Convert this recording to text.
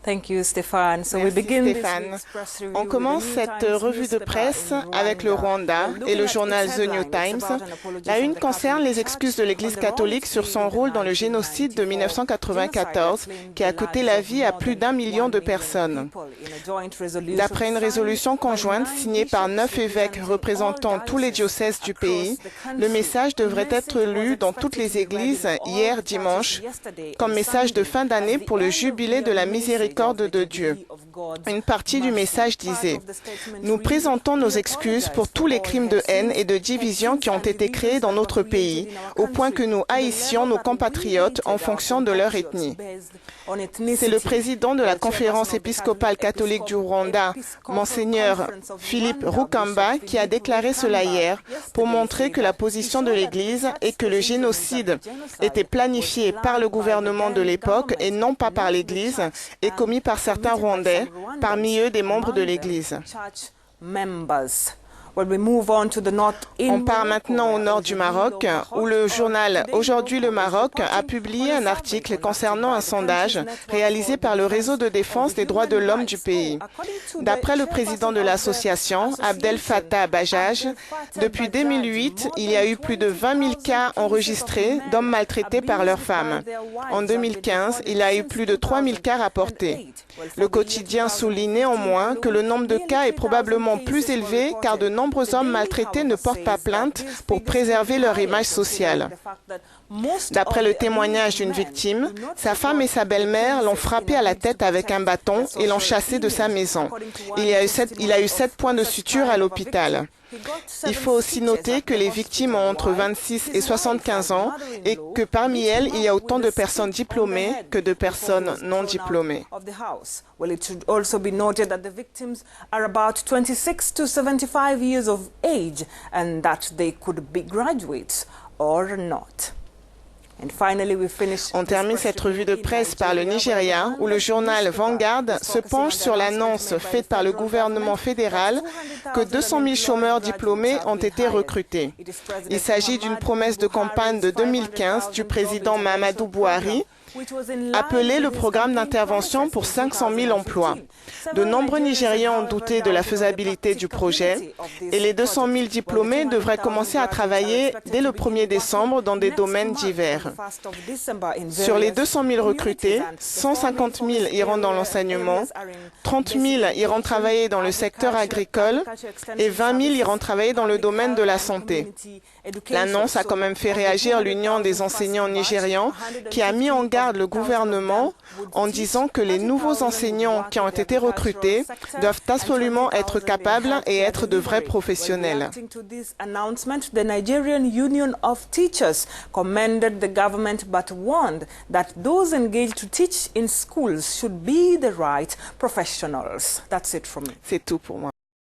Thank you, Stéphane. So Merci Stéphane. On commence cette revue de presse avec le Rwanda et le journal The New Times. La une concerne les excuses de l'Église catholique sur son rôle dans le génocide de 1994 qui a coûté la vie à plus d'1 million de personnes. D'après une résolution conjointe signée par 9 évêques représentant tous les diocèses du pays, le message devrait être lu dans toutes les églises hier dimanche comme message de fin d'année pour le jubilé de la miséricorde de Dieu. Une partie du message disait « Nous présentons nos excuses pour tous les crimes de haine et de division qui ont été créés dans notre pays, au point que nous haïssions nos compatriotes en fonction de leur ethnie. » C'est le président de la conférence épiscopale catholique du Rwanda, Monseigneur Philippe Rukamba, qui a déclaré cela hier pour montrer que la position de l'Église est que le génocide était planifié par le gouvernement de l'époque et non pas par l'Église et commis par certains Rwandais, parmi eux des membres de l'Église. On part maintenant au nord du Maroc, où le journal Aujourd'hui le Maroc a publié un article concernant un sondage réalisé par le réseau de défense des droits de l'homme du pays. D'après le président de l'association, Abdel Fattah Bajaj, depuis 2008, il y a eu plus de 20 000 cas enregistrés d'hommes maltraités par leurs femmes. En 2015, il y a eu plus de 3 000 cas rapportés. Le quotidien souligne néanmoins que le nombre de cas est probablement plus élevé car de nombreux hommes maltraités ne portent pas plainte pour préserver leur image sociale. D'après le témoignage d'une victime, sa femme et sa belle-mère l'ont frappé à la tête avec un bâton et l'ont chassé de sa maison. Il a eu 7 points de suture à l'hôpital. Il faut aussi noter que les victimes ont entre 26 et 75 ans et que parmi elles, il y a autant de personnes diplômées que de personnes non diplômées. Well, it should also be noted that the victims are about 26 to 75 years of age and that they could be graduates or not. On termine cette revue de presse par le Nigeria, où le journal Vanguard se penche sur l'annonce faite par le gouvernement fédéral que 200 000 chômeurs diplômés ont été recrutés. Il s'agit d'une promesse de campagne de 2015 du président Mahamadou Buhari, appelé le programme d'intervention pour 500 000 emplois. De nombreux Nigérians ont douté de la faisabilité du projet et les 200 000 diplômés devraient commencer à travailler dès le 1er décembre dans des domaines divers. Sur les 200 000 recrutés, 150 000 iront dans l'enseignement, 30 000 iront travailler dans le secteur agricole et 20 000 iront travailler dans le domaine de la santé. L'annonce a quand même fait réagir l'Union des enseignants nigérians qui a mis en garde le gouvernement en disant que les nouveaux enseignants qui ont été recrutés doivent absolument être capables et être de vrais professionnels. The Nigerian Union of Teachers commended the government but warned that those engaged to teach in schools should be the right professionals. That's it from me. C'est tout pour moi.